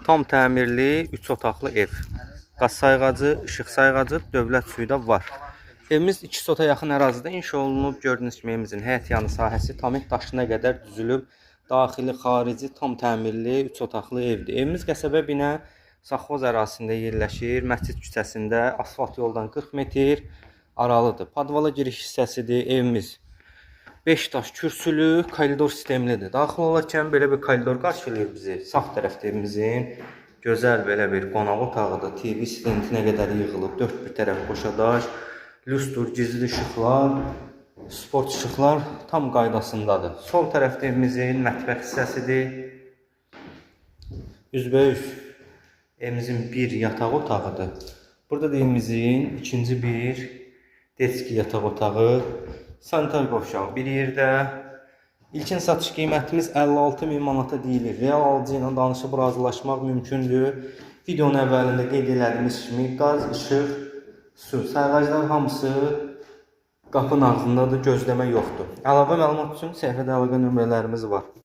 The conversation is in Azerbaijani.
Tam təmirli 3 otaqlı ev. Qaz sayğacı, işıq sayğacı, dövlət suyu da var. Evimiz 2 sota yaxın ərazidə inşa olunub. Gördüyünüz kimi evimizin həyət yanı sahəsi tam daşına qədər düzülüb. Daxili, xarici tam təmirli 3 otaqlı evdir. Evimiz qəsəbə binə Savxoz ərazisində yerləşir. Məscid küçəsində asfalt yoldan 40 metr aralıdır. Podvala giriş hissəsidir. Evimiz 5 daş kürsülü, koridor sistemlidir. Daxil olarkən belə bir koridor qarşılayır bizi. Sağ tərəfdə evimizin gözəl belə bir qonaq otağıdır. TV silentinə qədər yığılıb. 4 bir tərəf qoşa daş, lüstr, gizli işıqlar, sport işıqlar tam qaydasındadır. Sol tərəfdə evimizin mətbəx hissəsidir. Üzbəüz evimizin bir yataq otağıdır. Burada da evimizin ikinci bir deski yataq otağı, sanitar qovşağı bir yerdə. İlkin satış qiymətimiz 56.000 manata deyilir. Real alıcı ilə danışıb razılaşmaq mümkündür. Videonun əvvəlində qeyd etdiyimiz kimi qaz, işıq, su, sayğaclar hamısı qapının ağzındadır, gözləmə yoxdur. Əlavə məlumat üçün səhifədə əlaqə nömrələrimiz var.